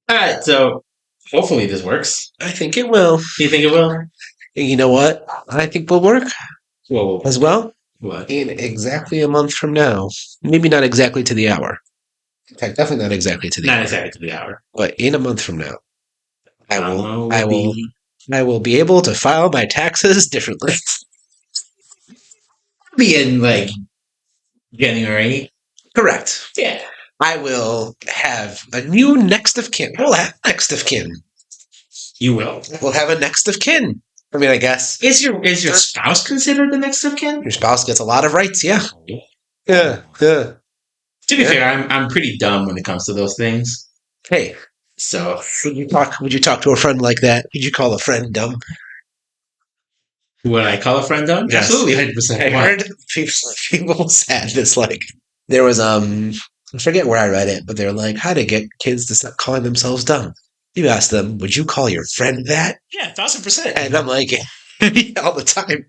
All right, so hopefully this works. I think it will. You think it will? You know what? I think will work Whoa, as well. what? In exactly a month from now. Maybe not exactly to the hour. In fact, definitely not exactly to the Not hour. exactly to the hour. But in a month from now, I will. I Will will. be I will be able to file my taxes differently. in like January. Correct. Yeah, I will have a new next of kin. We'll have next of kin. you will. We'll have a next of kin. I mean, I guess Is your spouse considered the next of kin? your spouse gets a lot of rights. Yeah. Yeah. Yeah. To be Yeah. fair, I'm pretty dumb when it comes to those things. Hey, So would you talk to a friend like that? Would you call a friend dumb? would I call a friend dumb? Yes. Absolutely, 100%. I heard people said this like there was I forget where I read it, but they're like how to get kids to stop calling themselves dumb. You ask them, would you call your friend that? Yeah, 1,000%. And I'm like, all the time.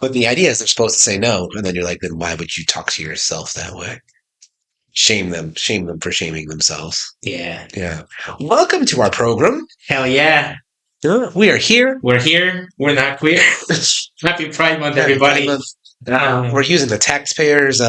But the idea is they're supposed to say no, and then you're like, then why would you talk to yourself that way? Shame them for shaming themselves. Yeah. Yeah. Welcome to our program. Hell yeah. We are here. We're here. We're not queer. Happy Pride Month, everybody. We're using the taxpayers'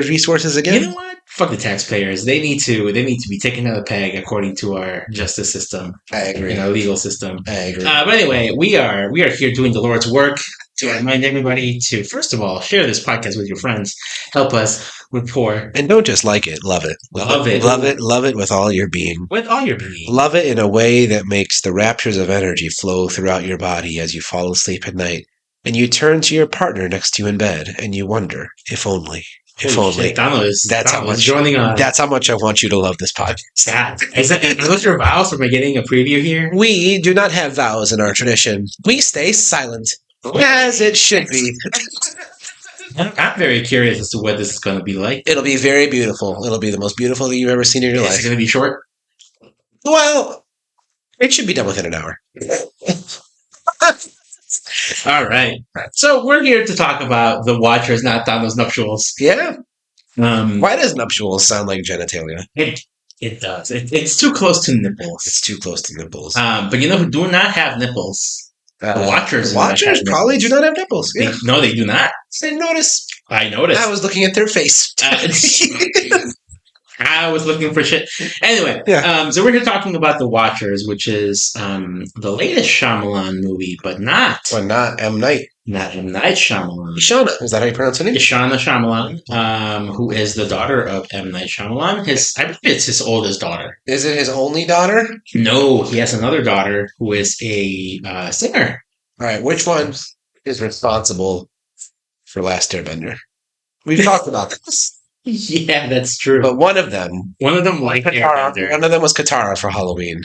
resources again. You know what? Fuck the taxpayers. They need to be taken out of the peg according to our justice system. I agree. Our legal system. I agree. But anyway, we are here doing the Lord's work to remind everybody to, first of all, share this podcast with your friends. Help us. We're poor. And don't just like it, love it. Love it. Love it with all your being. With all your being. Love it in a way that makes the raptures of energy flow throughout your body as you fall asleep at night. And you turn to your partner next to you in bed and you wonder, if only. If Holy only. shit, Donald That's how much joining on. That's how much I want you to love this podcast. Are those your vows for getting a preview here? We do not have vows in our tradition. We stay silent. As it should be. I'm very curious as to what this is going to be like. It'll be very beautiful. It'll be the most beautiful thing you've ever seen in your life. Is it going to be short? Well, it should be done within an hour. All right. So we're here to talk about The Watchers, not Donald's nuptials. Yeah. Um, Why does nuptials sound like genitalia? It does. It's too close to nipples. It's too close to nipples. But you know who do not have nipples? The Watchers. The Watchers probably do not have nipples. Yeah. No, they do not. I didn't notice. I noticed. I was looking at their face. I was looking for shit. Anyway, Yeah. So we're here talking about The Watchers, which is the latest Shyamalan movie, but not M. Night. Not M. Night Shyamalan. Ishana. Is that how you pronounce her name? Ishana Shyamalan, who is the daughter of M. Night Shyamalan. I believe it's his oldest daughter. Is it his only daughter? No, he has another daughter who is a singer. All right. Which one is responsible for Last Airbender? We've talked about this. Yeah, that's true. But one of them like Airbender. One of them was Katara for Halloween.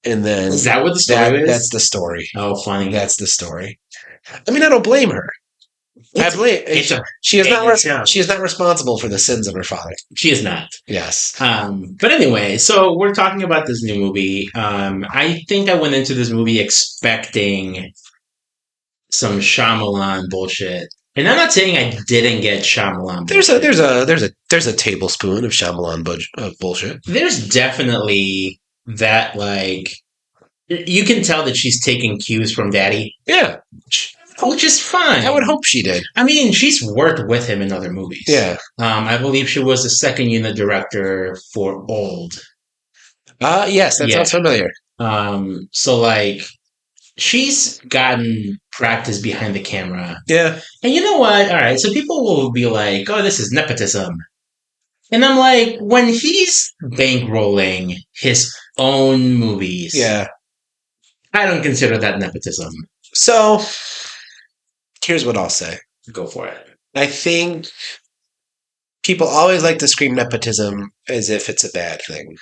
And then Is that what the story is? That's the story. Oh, funny. That's the story. I mean, I don't blame her. She is not responsible for the sins of her father. She is not. Yes. But anyway, so we're talking about this new movie. I think I went into this movie expecting some Shyamalan bullshit. And I'm not saying I didn't get Shyamalan bullshit. There's a tablespoon of Shyamalan bullshit. There's definitely that, like, you can tell that she's taking cues from Daddy. Yeah. Which is fine. I would hope she did. I mean, she's worked with him in other movies. Yeah. I believe she was the second unit director for Old. Yes, that sounds familiar. So, like, she's gotten practice behind the camera. Yeah. And you know what? All right, so people will be like, oh, this is nepotism. And I'm like, when he's bankrolling his own movies, yeah, I don't consider that nepotism. So, here's what I'll say. Go for it. I think people always like to scream nepotism as if it's a bad thing.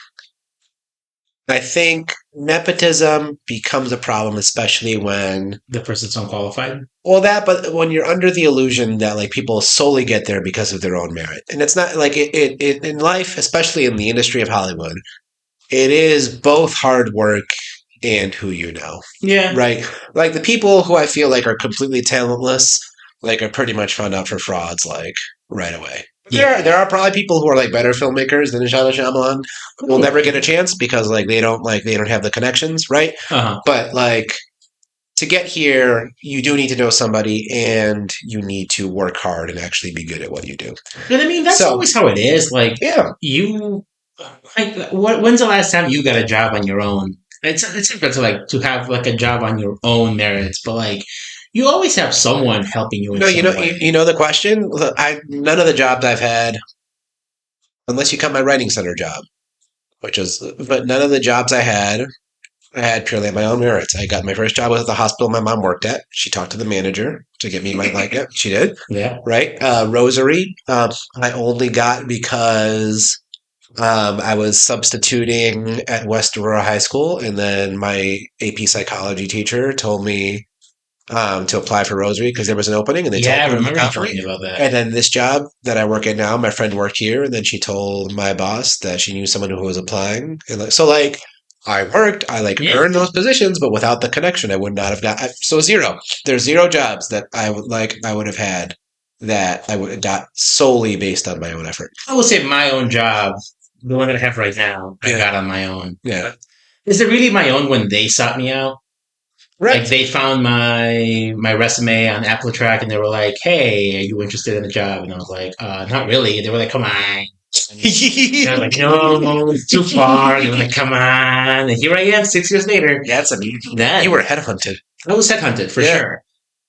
I think nepotism becomes a problem, especially when the person's unqualified. Well, but when you're under the illusion that like people solely get there because of their own merit, and it's not like it in life, especially in the industry of Hollywood, it is both hard work and who you know. Yeah. Right. Like the people who I feel like are completely talentless, like are pretty much found out for frauds, like right away. There are probably people who are like better filmmakers than Shyamalan who will never get a chance because like they don't have the connections, right? Uh-huh. But like to get here, you do need to know somebody and you need to work hard and actually be good at what you do. But I mean, that's So always how it is. Like yeah, you, when's the last time you got a job on your own? It's different to like to have like a job on your own merits, but like you always have someone helping you in no, some way. you know the question. Look, I none of the jobs I've had, unless you count my writing center job, which is, but none of the jobs I had purely on my own merits. I got my first job was at the hospital my mom worked at. She talked to the manager to get me my like it. She did. Yeah. Right. Rosary. I only got because I was substituting at West Aurora High School, and then my AP psychology teacher told me to apply for Rosary because there was an opening, and they Yeah, told I me to look remember you out for telling me. me about that. And then this job that I work at now, my friend worked here, and then she told my boss that she knew someone who was applying. And like, so, like, I worked, I like Yeah. earned those positions, but without the connection, I would not have got. So zero. There's zero jobs that I would have had that I would have got solely based on my own effort. I will say my own job, the one that I have right now, I Yeah, got on my own. yeah, Is it really my own when they sought me out? Like right. they found my resume on Track and they were like, "Hey, are you interested in the job?" And I was like, "Not really." They were like, "Come on." And I was like, "No, it's too far." They were like, "Come on." And here I am, 6 years later. That's amazing. Then You were headhunted. I was headhunted for Yeah. sure.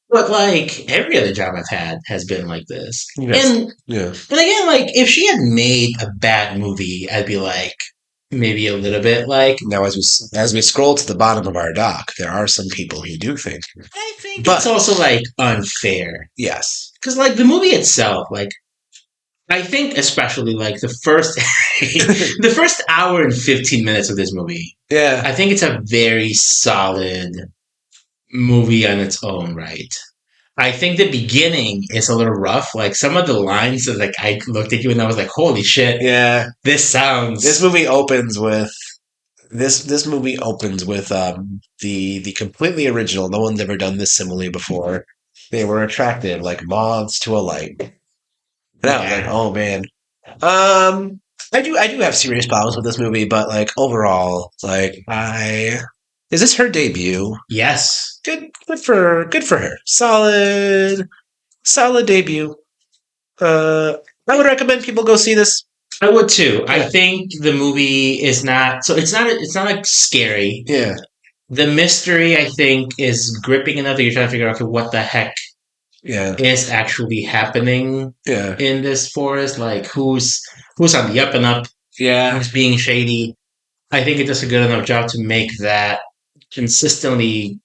But like every other job I've had has been like this. Yes. And Yeah. again, like if she had made a bad movie, I'd be like maybe a little bit like Now, as we scroll to the bottom of our doc, there are some people who do think, I think but it's also like unfair. yes, Because like the movie itself, like I think especially like the first the first hour and 15 minutes of this movie, yeah, I think it's a very solid movie on its own right. I think the beginning is a little rough. Like some of the lines that like I looked at you and I was like, "Holy shit, yeah. this sounds." This movie opens with this movie opens with the completely original. No one's ever done this simile before. They were attracted like moths to a light. And I was like, Yeah. oh man. I do have serious problems with this movie, but like overall, like I is this her debut? Yes. Good for her. Solid debut. I would recommend people go see this. I would too. I Yeah. think the movie is not so it's not like scary. Yeah, The mystery I think is gripping enough that you're trying to figure out okay what the heck yeah, is actually happening yeah, in this forest. Like who's on the up and up, yeah. who's being shady. I think it does a good enough job to make that consistently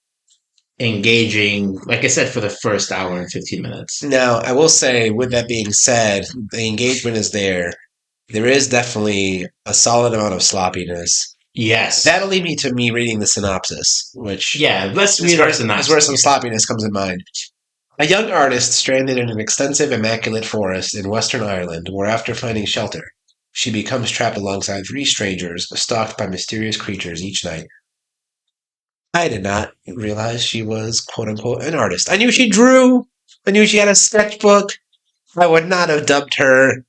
engaging, like I said, for the first hour and 15 minutes. Now, I will say, with that being said, the engagement is there. There is definitely a solid amount of sloppiness. Yes. That'll lead me to me reading the synopsis, which Yeah, let's is read where, our is synopsis. where some sloppiness comes in mind. A young artist stranded in an extensive, immaculate forest in Western Ireland, where after finding shelter, she becomes trapped alongside three strangers, stalked by mysterious creatures each night. I did not realize she was quote unquote an artist. I knew she drew. I knew she had a sketchbook. I would not have dubbed her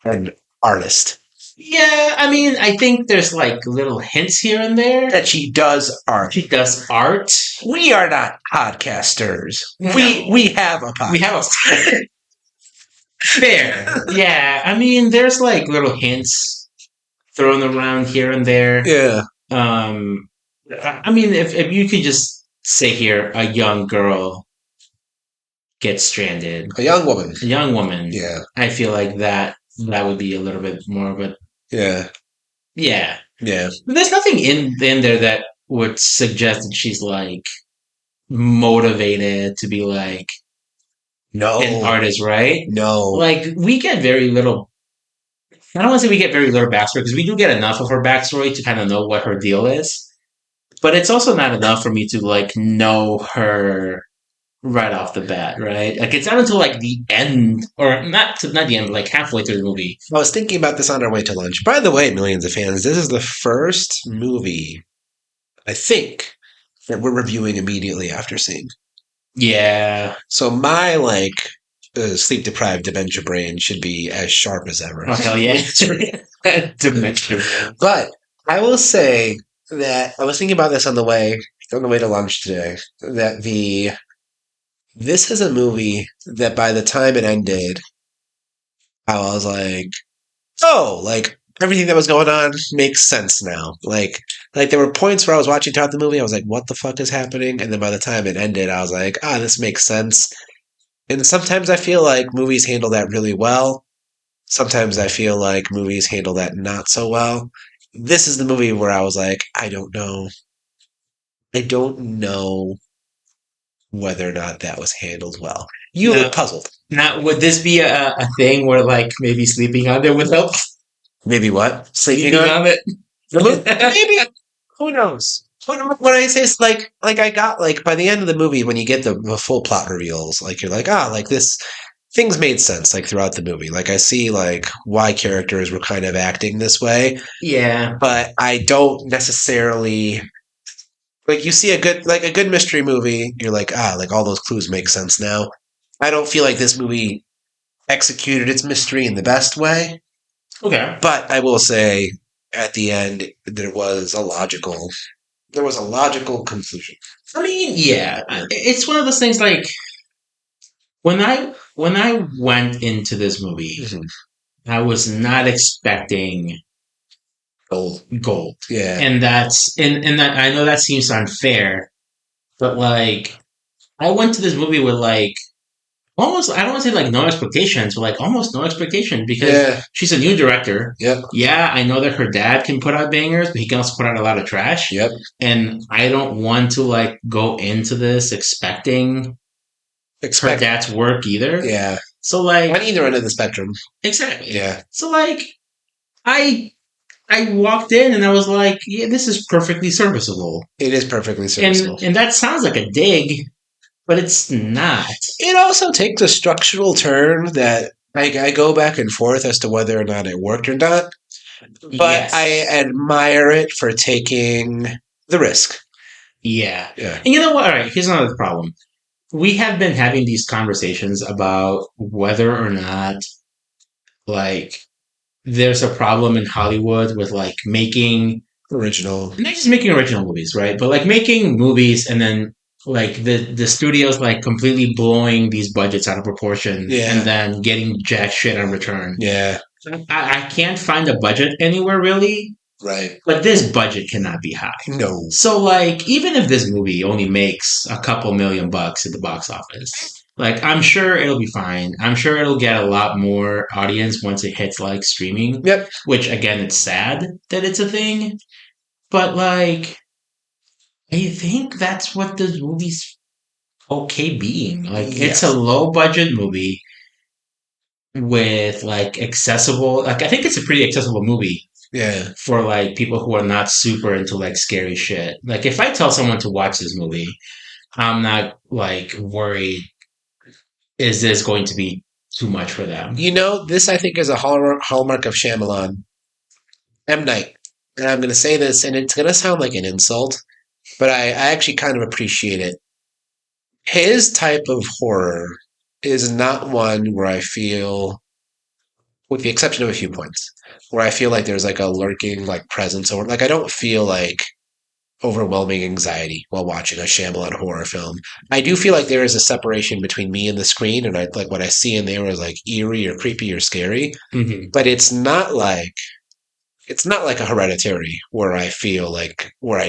an artist. Yeah, I mean, I think there's like little hints here and there. That she does art. She does art. We are not podcasters. No. We have a podcast. We have a fair. Yeah, I mean, there's like little hints thrown around here and there. Yeah. I mean, if you could just say here, a young girl gets stranded, A young woman. a young woman. Yeah. I feel like that would be a little bit more of a Yeah. yeah. Yeah. There's nothing in there that would suggest that she's like motivated to be like No. an artist, right? No. Like we get very little. I don't want to say we get very little backstory because we do get enough of her backstory to kind of know what her deal is. But it's also not enough for me to like know her right off the bat, right? Like it's not until like the end, or not the end, but like halfway through the movie. I was thinking about this on our way to lunch. By the way, millions of fans, this is the first movie, I think, that we're reviewing immediately after seeing. Yeah, So my like sleep deprived dementia brain should be as sharp as ever. Oh hell yeah, dementia. But I will say that I was thinking about this on the way to lunch today. That this is a movie that by the time it ended, I was like, oh, like everything that was going on makes sense now. Like there were points where I was watching throughout the movie, I was like, what the fuck is happening? And then by the time it ended, I was like, this makes sense. And sometimes I feel like movies handle that really well. Sometimes I feel like movies handle that not so well. This is the movie where I was like, I don't know. I don't know whether or not that was handled well. You No. look puzzled. Now, would this be a thing where like maybe sleeping on there would help? Maybe what? Sleeping Sleeping on on it? the movie? Maybe. Who knows? What I say is like I got like by the end of the movie when you get the full plot reveals, like you're like, like this things made sense like throughout the movie. Like I see like why characters were kind of acting this way, Yeah. but I don't necessarily like you see a good mystery movie, you're like all those clues make sense now. I don't feel like this movie executed its mystery in the best way, Okay. but I will say at the end there was a logical conclusion. I mean, yeah, it's one of those things. Like when I went into this movie, Mhm. I was not expecting Gold. gold, Yeah. and and that I know that seems unfair, but like I went to this movie with like almost I don't want to say like no expectations, but like almost no expectation because Yeah. she's a new director. Yep. Yeah, I know that her dad can put out bangers, but he can also put out a lot of trash. Yep. And I don't want to like go into this expecting her dad's work either. Yeah. So like On either end of the spectrum. exactly. Yeah. So like I I walked in and I was like, yeah, this is perfectly serviceable. It is perfectly serviceable. And that sounds like a dig, but it's not. It also takes a structural turn that I go back and forth as to whether or not it worked or not. But Yes. I admire it for taking the risk. Yeah. Yeah. And you know what? All right, here's another problem. We have been having these conversations about whether or not like there's a problem in Hollywood with like making Original. not just making original movies, right? But like making movies and then like the studios like completely blowing these budgets out of proportion Yeah. and then getting jack shit in return. Yeah. I can't find a budget anywhere really, Right. but this budget cannot be high. No. So like even if this movie only makes a couple $1,000,000 at the box office, like I'm sure it'll be fine. I'm sure it'll get a lot more audience once it hits like streaming. Yep. Which again, it's sad that it's a thing, but like I think that's what this movie's okay being. Like it's a low budget movie with like accessible. Like I think it's a pretty accessible movie. Yeah. For like people who are not super into like scary shit. Like if I tell someone to watch this movie, I'm not like worried. Is this going to be too much for them? You know, this I think is a hallmark of Shyamalan. M. Night. And I'm going to say this, and it's going to sound like an insult, but I actually kind of appreciate it. His type of horror is not one where I feel, with the exception of a few points, where I feel like there's like a lurking like presence or like I don't feel like overwhelming anxiety while watching a Shyamalan horror film. I do feel like there is a separation between me and the screen, and I like what I see in there is like eerie or creepy or scary. Mm-hmm. But it's not like a Hereditary where I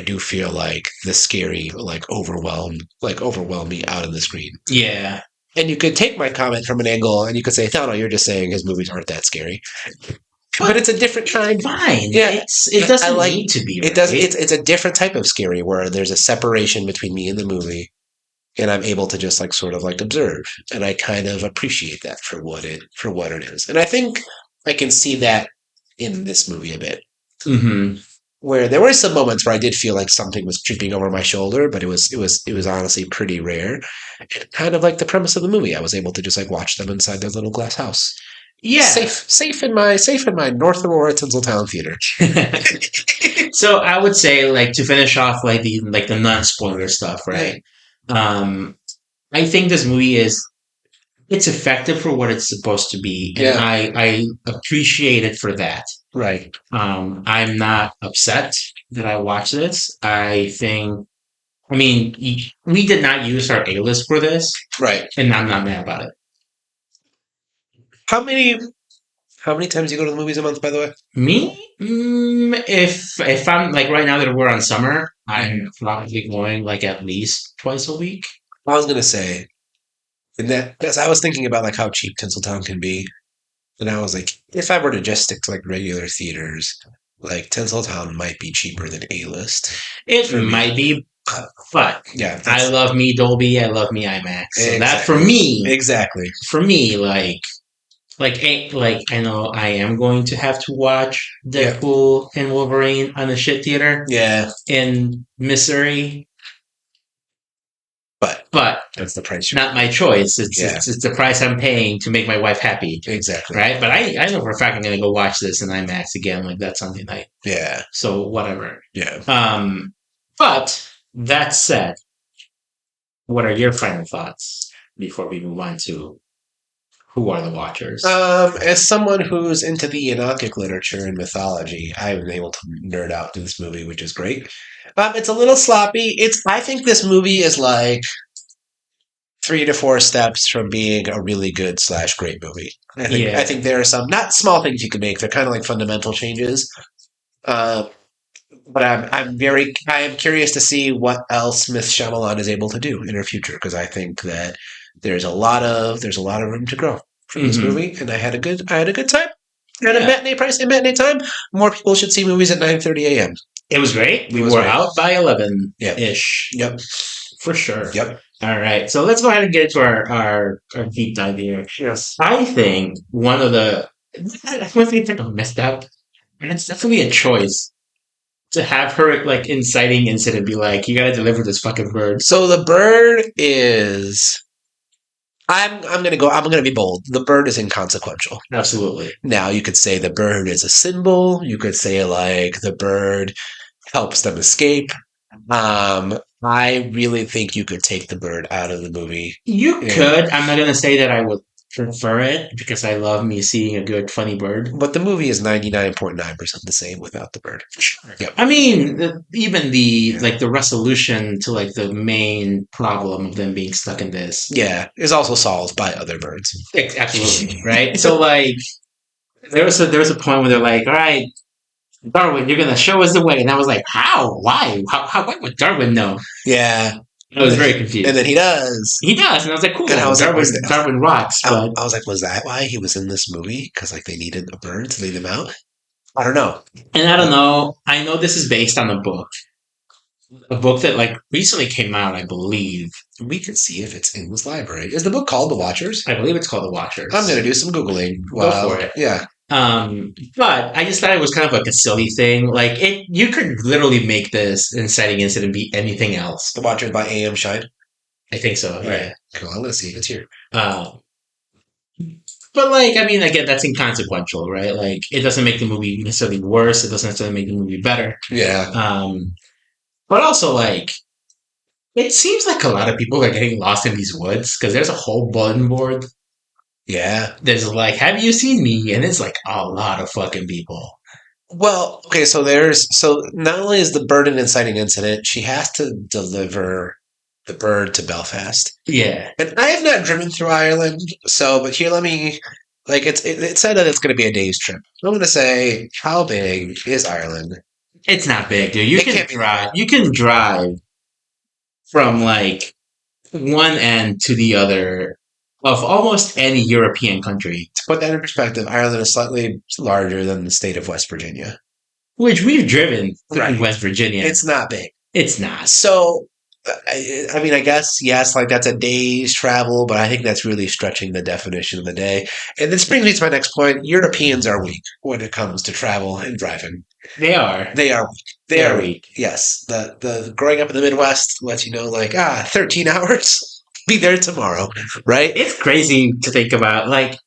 do feel like the scary overwhelm me out of the screen. Yeah. And you could take my comment from an angle and you could say, no, you're just saying his movies aren't that scary. But it's a different kind. Fine. Yeah, it doesn't need to be. It does. It's a different type of scary where there's a separation between me and the movie, and I'm able to just like sort of like observe, and I kind of appreciate that for what it is. And I think I can see that in this movie a bit, where there were some moments where I did feel like something was creeping over my shoulder, but it was honestly pretty rare. And kind of like the premise of the movie, I was able to just like watch them inside their little glass house. Yeah, safe in my North Aurora Tinseltown theater. So I would say, like, to finish off, like the non spoiler stuff, right? I think this movie is it's effective for what it's supposed to be, and Yeah. I appreciate it for that. Right. I'm not upset that I watched this. I think, I mean, we did not use our A list for this, Right. and I'm not mad about it. How many times do you go to the movies a month, by the way? Me, if I'm like right now that we're on summer, I'm probably going like at least twice a week. I was gonna say, and that as I was thinking about like how cheap Tinseltown can be, and I was like, if I were to just stick to like regular theaters, like Tinseltown might be cheaper than A list. It For me. might be, but Yeah, I love me Dolby. I love me IMAX. So that exactly. for me, like I know I am going to have to watch Yeah. Deadpool and Wolverine on the shit theater Yeah, in Missouri, but but that's the price. it's not my choice. Yeah. It's the price I'm paying to make my wife happy, Exactly. right? But I know for a fact I'm going to go watch this in IMAX again, like that Sunday night. Yeah. So whatever. Yeah. But that said, what are your final thoughts before we move on to who are the Watchers? As someone who's into the Enochic literature and mythology, I was able to nerd out to this movie, which is great. It's a little sloppy. I think this movie is like 3 to 4 steps from being a really good / great movie. I think there are some not small things you can make. They're kind of like fundamental changes. But I am curious to see what else Smith Shyamalan is able to do in her future, because I think that there's a lot of room to grow from this movie, and I had a good time. At a matinee time. More people should see movies at 9:30 a.m. It was great. We were out by 11-ish. Yep. For sure. Yep. All right. So let's go ahead and get into our deep dive here. Yes. I think one of the one thing that messed up, and it's definitely a choice to have her like inciting incident be like, you gotta deliver this fucking bird. So the bird is. I'm gonna be bold. The bird is inconsequential. Absolutely. Now you could say the bird is a symbol. You could say like the bird helps them escape. I really think you could take the bird out of the movie. You could. I'm not gonna say that I would prefer it because I love me seeing a good funny bird. But the movie is 99.9% the same without the bird. Sure. Yep. I mean, even the like the resolution to like the main problem of them being stuck in this, is also solved by other birds. Absolutely, right? So like, there was a point where they're like, all right, Darwin, you're gonna show us the way, and I was like, how? Why? Why would Darwin know? Yeah. I was very confused. And then he does. He does, and I was like, cool. And I was Darwin rocks. But I was like, was that why he was in this movie? Because like they needed a bird to lead him out? I don't know. And I don't know. I know this is based on a book that like recently came out, I believe. We could see if it's in this library. Is the book called The Watchers? I believe it's called The Watchers. I'm gonna do some Googling. Go for it. Yeah. But I just thought it was kind of like a silly thing. Like you could literally make this inciting incident be anything else. The Watchers by A.M. Shine. I think so. Right. Yeah. Cool. I'm gonna see if it's here. But like, I mean, again, that's inconsequential, right? Like, it doesn't make the movie necessarily worse. It doesn't necessarily make the movie better. Yeah. But also, like, it seems like a lot of people are getting lost in these woods because there's a whole bulletin board. Yeah. There's like, have you seen me? And it's like a lot of fucking people. Well, okay, so not only is the bird an inciting incident, she has to deliver the bird to Belfast. Yeah. And I have not driven through Ireland, but here let me like it said that it's gonna be a day's trip. I'm gonna say, how big is Ireland? It's not big, dude. You can drive from like one end to the other of almost any European country. To put that in perspective, Ireland is slightly larger than the state of West Virginia. Which we've driven through West Virginia. It's not big. It's not. So, I mean, I guess, yes, like that's a day's travel, but I think that's really stretching the definition of the day. And this brings me to my next point. Europeans are weak when it comes to travel and driving. They are. They are weak. Yes. The growing up in the Midwest lets you know, like, 13 hours. Be there tomorrow, right? It's crazy to think about. Like,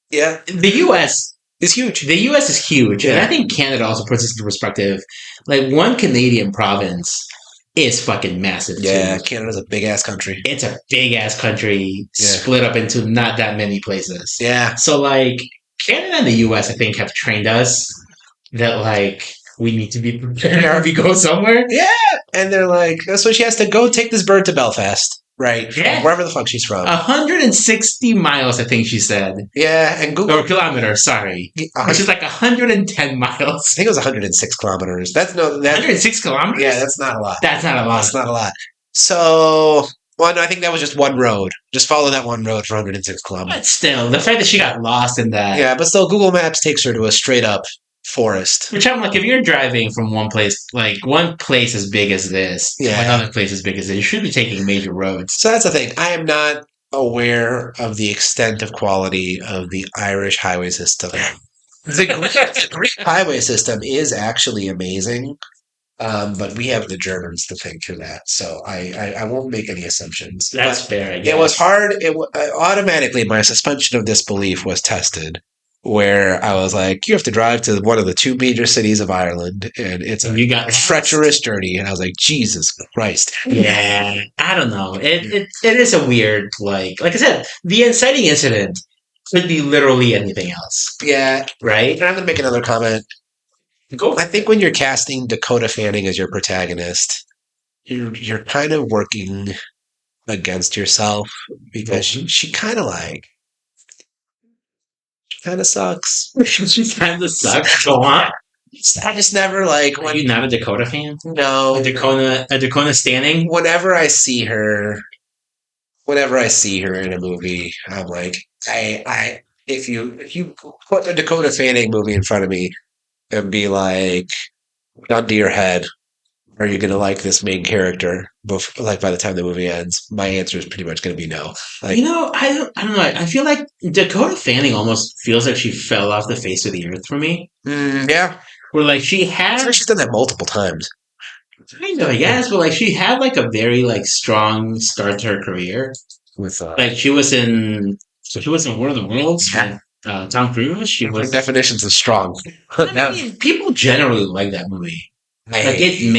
yeah, the U.S. is huge. The U.S. is huge, and I think Canada also puts this into perspective. Like, one Canadian province is fucking massive Yeah, too. Canada's a big ass country. It's a big ass country Yeah. split up into not that many places. Yeah. So like Canada and the US I think have trained us that like we need to be prepared if we go somewhere. Yeah. And they're like, so she has to go take this bird to Belfast. Right. Yeah. Wherever the fuck she's from. 160 miles, I think she said. Yeah, and Google. Or kilometers, sorry. Which is like 110 miles. I think it was 106 kilometers. That's 106 kilometers? Yeah, that's not a lot. That's not a lot. That's not a lot. So, well, no, I think that was just one road. Just follow that one road for 106 kilometers. But still, the fact that she got lost in that. Yeah, but still, Google Maps takes her to a straight up forest. Which I'm like, if you're driving from one place, like one place as big as this, to another place as big as this, you should be taking major roads. So that's the thing. I am not aware of the extent of quality of the Irish highway system. The Greek highway system is actually amazing, but we have the Germans to thank for that. So I won't make any assumptions. That's fair. I guess. It was hard. Automatically, my suspension of disbelief was tested, where I was like, "You have to drive to one of the two major cities of Ireland, and it's a treacherous journey." And I was like, "Jesus Christ!" Yeah, I don't know. It is a weird like I said, the inciting incident could be literally anything else. Yeah, right. And I'm gonna make another comment. I think when you're casting Dakota Fanning as your protagonist, you're kind of working against yourself because she kind of sucks. She kind of sucks. Go on. I just never like. Are you not a Dakota fan? No, a Dakota standing. Whenever I see her in a movie, I'm like, if you put a Dakota Fanning movie in front of me and be like, gun to your head, are you going to like this main character? Like by the time the movie ends, my answer is pretty much going to be no. Like, I don't know. I feel like Dakota Fanning almost feels like she fell off the face of the earth for me. Yeah, where like she's done that multiple times. Kind of, I guess, but like she had like a very like strong start to her career. With like she was in War of the Worlds. Yeah. Tom Cruise. She was definitions of strong. People generally like that movie. It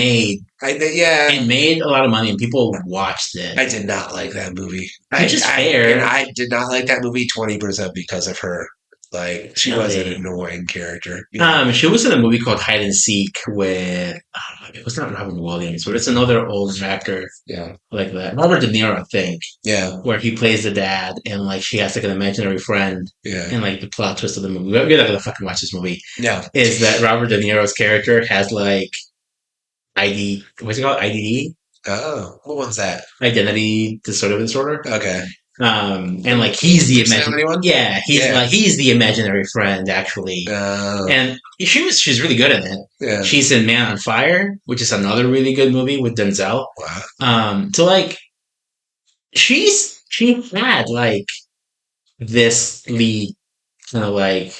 made a lot of money and people watched it. I did not like that movie. Which is fair. I did not like that movie 20% because of her. Like she was an annoying character. She was in a movie called Hide and Seek with it was not Robin Williams, but it's another old actor. Yeah, like that. Robert De Niro, I think. Yeah, where he plays the dad, and like she has like an imaginary friend. Yeah, and like the plot twist of the movie. We're not gonna fucking watch this movie. Yeah, is that Robert De Niro's character has like what's it called? IDD. Oh, what one's that? Identity disorder. Okay. And like he's the imaginary one. Yeah, he's the imaginary friend actually. And she's really good in it. Yeah. She's in Man on Fire, which is another really good movie with Denzel. Wow. So like she had like this lead kind of like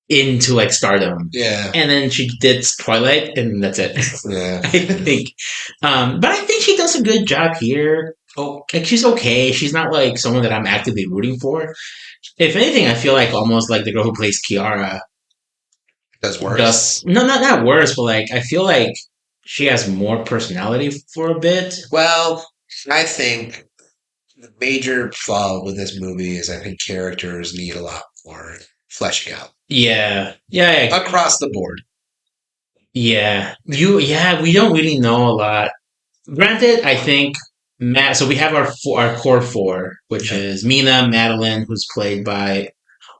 into like stardom. Yeah. And then she did Twilight and that's it. Yeah. I think. But I think she does a good job here. Oh, like she's okay. She's not like someone that I'm actively rooting for. If anything, I feel like almost like the girl who plays Kiara does worse. Not worse, but like I feel like she has more personality for a bit. Well, I think the major flaw with this movie is I think characters need a lot more fleshing out. Yeah. Across the board. Yeah. We don't really know a lot. Granted, I think so we have our core four, which is Mina, Madeline, who's played by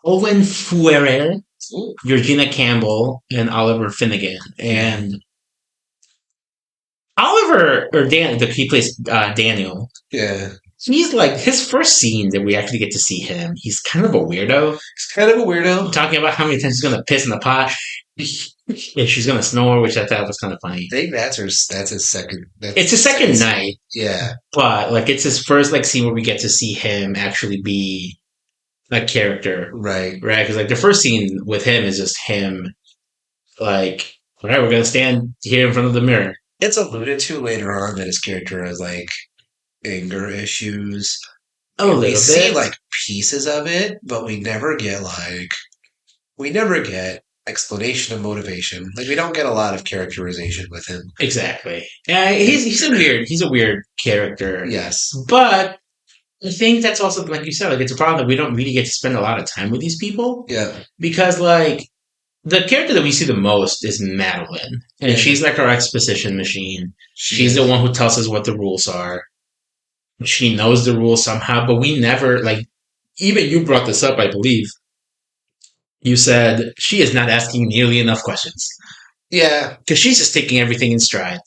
Owen Fuerer, Georgina Campbell, and Oliver Finnegan. And Oliver, he plays Daniel. Yeah. He's like, his first scene that we actually get to see him, he's kind of a weirdo. Talking about how many times he's going to piss in the pot. If she's going to snore, which I thought was kind of funny. I think that's his second. It's his second night. Yeah. But like, it's his first like scene where we get to see him actually be a character. Right. Because like the first scene with him is just him like, all right, we're going to stand here in front of the mirror. It's alluded to later on that his character has like anger issues. We see like pieces of it, but we never get explanation of motivation. Like we don't get a lot of characterization with him. Exactly. Yeah, he's a weird character. Yes. But I think that's also like you said, like it's a problem that we don't really get to spend a lot of time with these people. Yeah. Because like the character that we see the most is Madeline. And Yeah. she's like our exposition machine. She She's the is. one who tells us what the rules are. She knows the rules somehow, but we never like even you brought this up, I believe. You said she is not asking nearly enough questions. Yeah. Because she's just taking everything in stride.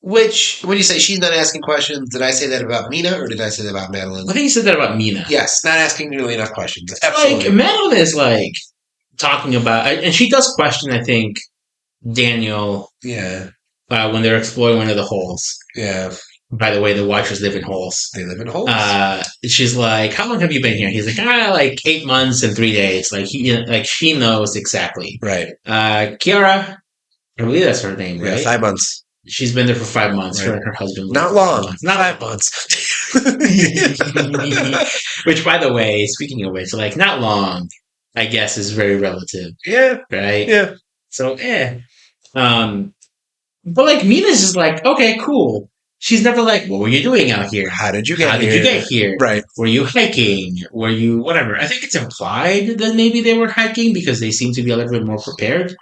Which, when you say she's not asking questions, did I say that about Mina or did I say that about Madeline? I think you said that about Mina. Yes, not asking nearly enough questions. Absolutely. Like Madeline is like talking about, and she does question, I think, Daniel Yeah. When they're exploring one of the holes. Yeah. By the way, the Watchers live in holes. They live in holes. She's like, "How long have you been here?" He's like, like 8 months and 3 days." Like she knows exactly. Right. Kiara, I believe that's her name, right? Yeah, 5 months. She's been there for 5 months. Right. Her and her husband. Not long. Not 5 months. Which, by the way, speaking of which, like not long, I guess is very relative. Yeah. Right. Yeah. So, but like Mina's just like, okay, cool. She's never like, what were you doing out here? How did you get How here? did you get here? Right. Were you hiking? Were you whatever? I think it's implied that maybe they were hiking because they seem to be a little bit more prepared.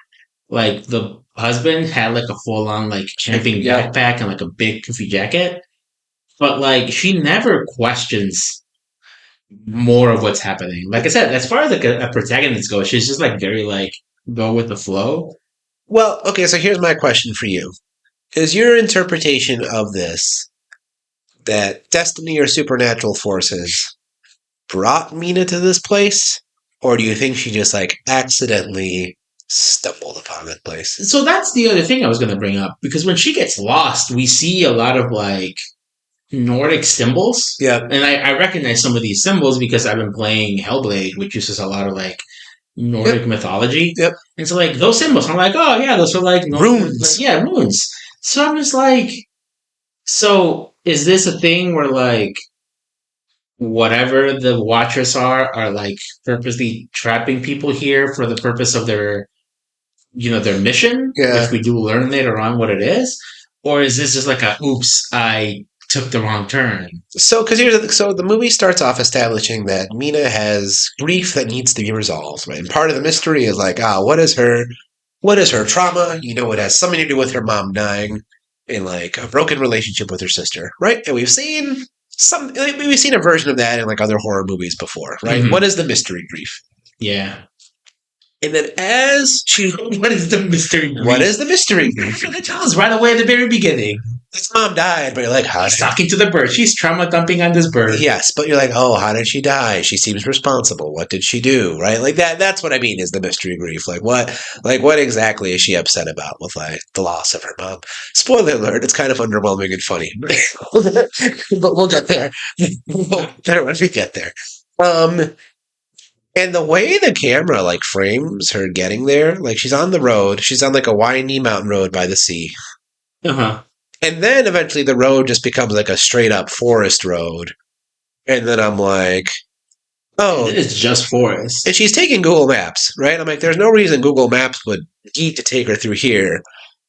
Like the husband had like a full on like camping Yeah. backpack and like a big poofy jacket. But like she never questions more of what's happening. Like I said, as far as like a protagonist goes, she's just like very like go with the flow. Well, okay, so here's my question for you. Is your interpretation of this that destiny or supernatural forces brought Mina to this place? Or do you think she just like accidentally stumbled upon that place? So that's the other thing I was going to bring up because when she gets lost, we see a lot of like Nordic symbols. Yeah. And I recognize some of these symbols because I've been playing Hellblade, which uses a lot of like Nordic mythology. Yep. And so like those symbols, I'm like, oh yeah, those are like runes. Like, yeah, runes. So I'm just like, so is this a thing where like whatever the Watchers are like purposely trapping people here for the purpose of their their mission, which we do learn later on what it is, or is this just like a oops, I took the wrong turn? So, so the movie starts off establishing that Mina has grief that needs to be resolved, right? And part of the mystery is like, what is her trauma? It has something to do with her mom dying and like a broken relationship with her sister, right? And we've seen a version of that in like other horror movies before, right? Mhm. What is the mystery grief? Yeah. And then as she... What is the mystery grief? What is the mystery grief? They tell us right away at the very beginning. His mom died, but you're like, how? He's talking to the bird. She's trauma dumping on this bird. Yes, but you're like, how did she die? She seems responsible. What did she do? Right? Like that's what I mean is the mystery grief. Like what exactly is she upset about with like the loss of her mom? Spoiler alert, it's kind of underwhelming and funny. But we'll get there. When we get there. And the way the camera like frames her getting there, like she's on the road, she's on like a windy mountain road by the sea. Uh-huh. And then eventually the road just becomes like a straight up forest road. And then I'm like, it's just forest. And she's taking Google Maps, right? I'm like, there's no reason Google Maps would need to take her through here.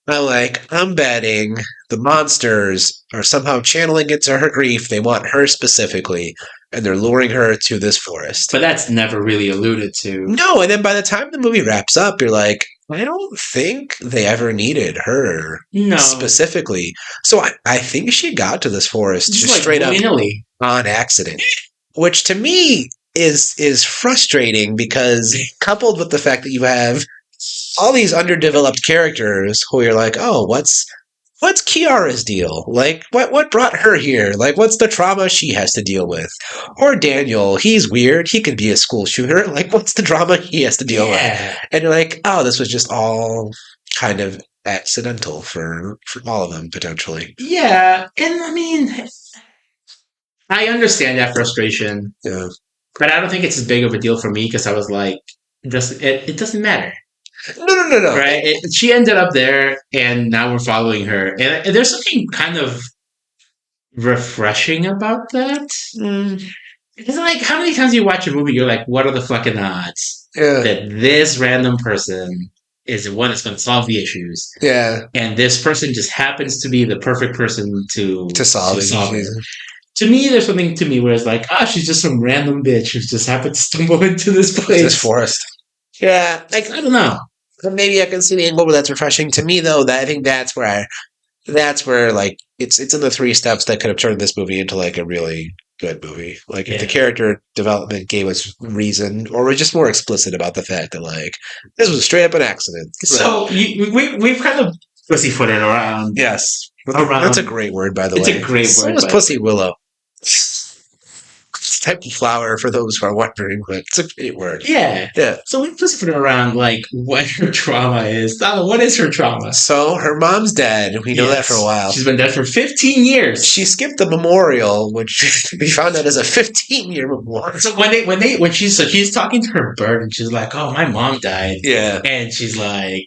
I'm like, I'm betting the monsters are somehow channeling into her grief. They want her specifically, and they're luring her to this forest. But that's never really alluded to. No, and then by the time the movie wraps up, you're like, I don't think they ever needed her specifically. So I think she got to this forest just like straight up on accident, which to me is frustrating because coupled with the fact that you have all these underdeveloped characters who you're like, what's Kiara's deal? Like, what brought her here? Like, what's the trauma she has to deal with? Or Daniel, he's weird. He could be a school shooter. Like, what's the drama he has to deal with? And you're like, this was just all kind of accidental for all of them, potentially. Yeah, and I mean, I understand that frustration. Yeah. But I don't think it's as big of a deal for me because I was like, it doesn't matter. No. Right? She ended up there, and now we're following her. And there's something kind of refreshing about that. It's like, how many times you watch a movie, you're like, what are the fucking odds that this random person is the one that's going to solve the issues. Yeah. And this person just happens to be the perfect person to solve it. it. To me, there's something to me where it's like, she's just some random bitch who's just happened to stumble into this place. This forest. Yeah. Like, I don't know. Maybe I can see the angle where that's refreshing. To me, though, I think that's where like it's in the three steps that could have turned this movie into like a really good movie. Like if the character development gave us reason, or was just more explicit about the fact that like this was straight up an accident. So we've kind of pussyfooted around. Yes, around. That's a great word, by the way. It's a great word. So was pussy willow. Type of flower for those who are wondering, but it's a great word. Yeah. Yeah. So we pussyfooted around like what her trauma is. What is her trauma? So her mom's dead. We know that for a while. She's been dead for 15 years. She skipped the memorial, which we found out is a 15-year memorial. So when she's talking to her bird and she's like, "Oh, my mom died." Yeah. And she's like,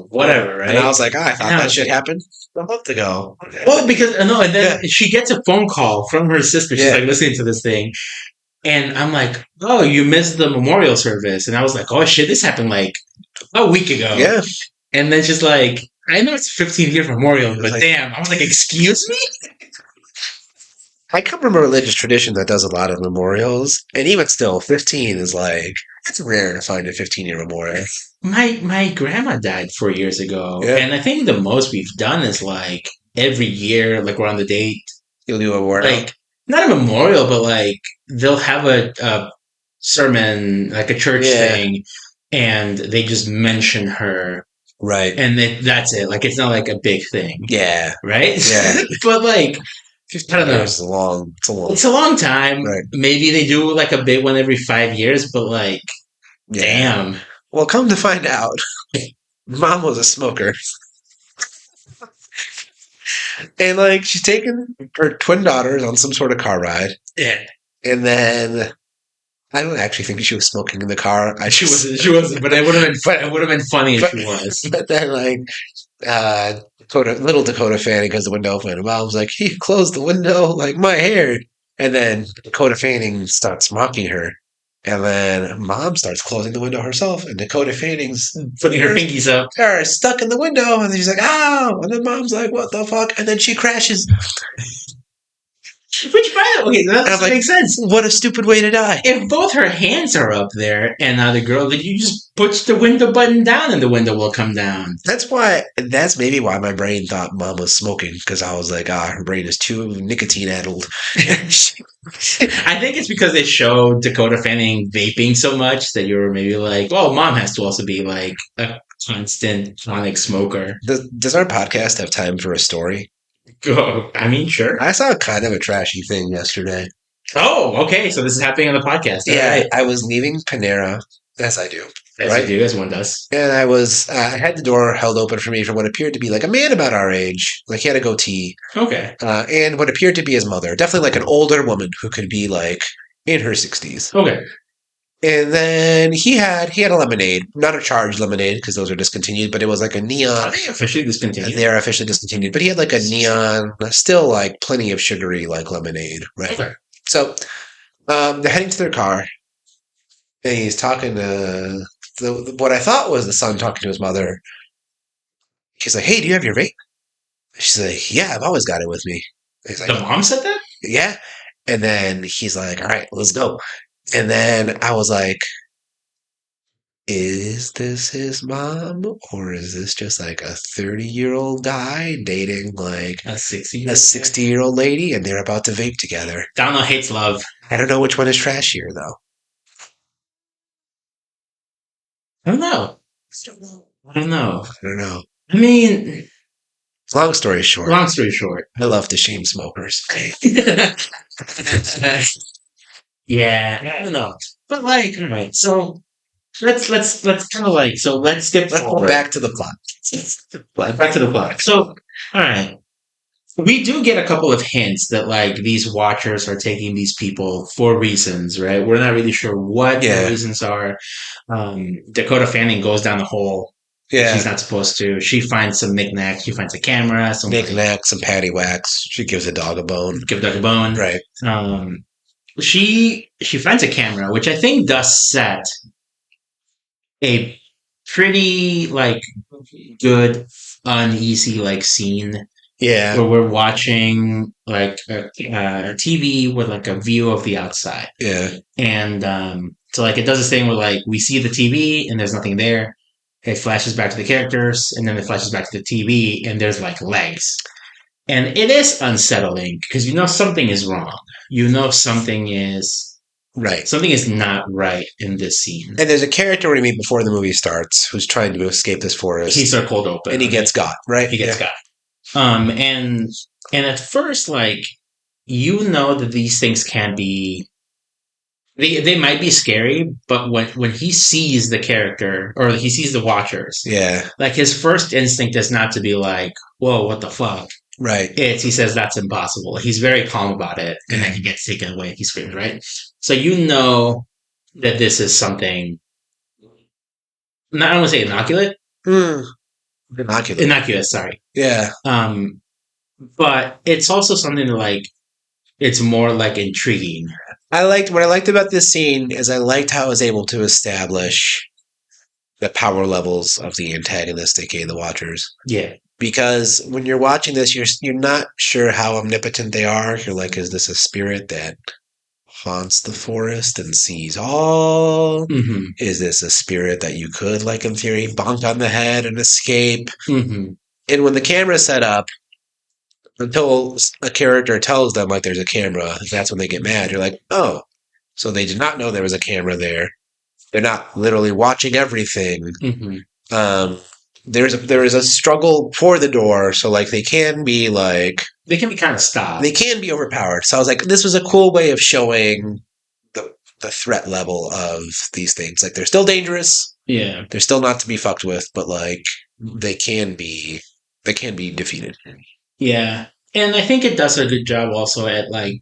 whatever, right? And I was like, I thought that shit happened a month ago. Well, because and then she gets a phone call from her sister. She's like listening to this thing, and I'm like, "Oh, you missed the memorial service," and I was like, "Oh shit, this happened like a week ago." Yeah, and then she's like, "I know it's a 15-year memorial, but damn," I was like, "Excuse me." I come from a religious tradition that does a lot of memorials, and even still, 15 is like it's rare to find a 15-year memorial. My grandma died 4 years ago, and I think the most we've done is like every year, like we're on the date. You'll do a memorial, like not a memorial, but like they'll have a sermon, like a church thing, and they just mention her, right? And that's it. Like it's not like a big thing, right? Yeah, but like. I don't know. It's a long time. Right. Maybe they do like a big one every 5 years, but like, damn. Well, come to find out, Mom was a smoker. And like she's taken her twin daughters on some sort of car ride. Yeah. And then I don't actually think she was smoking in the car. She wasn't, but it would have been funny if she was. But then like little Dakota Fanning goes the window open, and Mom's like, "He closed the window, like my hair." And then Dakota Fanning starts mocking her, and then Mom starts closing the window herself, and Dakota Fanning's putting her pinkies up, are stuck in the window, and then she's like, "Ow!" And then Mom's like, "What the fuck?" And then she crashes. Which, by the way, that makes sense. What a stupid way to die. If both her hands are up there and the girl, then you just push the window button down and the window will come down. That's maybe why my brain thought Mom was smoking, because I was like, her brain is too nicotine-addled. I think it's because they showed Dakota Fanning vaping so much that you were maybe like, well, Mom has to also be like a constant chronic smoker. Does our podcast have time for a story? I mean, sure. I saw kind of a trashy thing yesterday. Oh, okay. So this is happening on the podcast. Yeah, right. I was leaving Panera, as I do. As you do, as one does. And I had the door held open for me from what appeared to be like a man about our age. Like he had a goatee. Okay. And what appeared to be his mother. Definitely like an older woman who could be like in her 60s. Okay. And then he had a lemonade, not a charged lemonade because those are discontinued, but it was like a neon. Are they officially discontinued? They're officially discontinued, but he had like a neon, still like plenty of sugary like lemonade, right? Okay. So they're heading to their car, and he's talking to what I thought was the son talking to his mother. He's like, "Hey, do you have your vape?" She's like, "Yeah, I've always got it with me." He's like, the mom said that? Yeah. And then he's like, "All right, let's go." And then I was like, is this his mom? Or is this just like a 30-year-old guy dating like a 60-year-old lady and they're about to vape together? Donald hates love. I don't know which one is trashier, though. I don't know. I mean... Long story short. I love to shame smokers. Yeah, I don't know, but like, all right. So let's kind of like, so let's get back to the plot. Back to the plot. So, all right, we do get a couple of hints that like these watchers are taking these people for reasons, right? We're not really sure what the reasons are. Dakota Fanning goes down the hole. Yeah, she's not supposed to. She finds some knickknacks. She finds a camera, some knickknacks, some patty wax. She gives a dog a bone. Right. She finds a camera, which I think does set a pretty like good, uneasy like scene Yeah, where we're watching like a TV with like a view of the outside. yeah, And so like it does this thing where like we see the TV and there's nothing there. It flashes back to the characters and then it flashes back to the TV and there's like legs. And it is unsettling because you know something is wrong. You know right. something is not right in this scene. And there's a character we meet before the movie starts who's trying to escape this He's forest, so cold open. and he gets got, right? He gets Yeah, got. And at first, like you know that these things can be they might be scary, but when he sees the character or he sees the watchers, yeah, like his first instinct is not to be like, "Whoa, what the fuck?" right. It's he says that's impossible. He's very calm about it, and then he gets taken away. He screams, right? So you know that this is something. Not I don't want to say innocuous, Mm, binoculars. innocuous. Sorry, Yeah, um, but it's also something that like it's more like intriguing. I liked what I liked about this scene is I liked how it was able to establish the power levels of the antagonist, aka the Watchers. Yeah. Because when you're watching this, you're not sure how omnipotent they are. You're like, is this a spirit that haunts the forest and sees all? Mm-hmm. Is this a spirit that you could, like in theory, bonk on the head and escape? Mm-hmm. And when the camera's set up, until a character tells them like there's a camera, that's when they get mad. You're like, oh, so they did not know there was a camera there. They're not literally watching everything. Mm-hmm. Um, there is a struggle for the door, so like they can be like They can be kind of stopped. they can be overpowered. So I was like, this was a cool way of showing the threat level of these things. Like they're still dangerous. Yeah. They're still not to be fucked with, but like they can be defeated. Yeah. And I think it does a good job also at like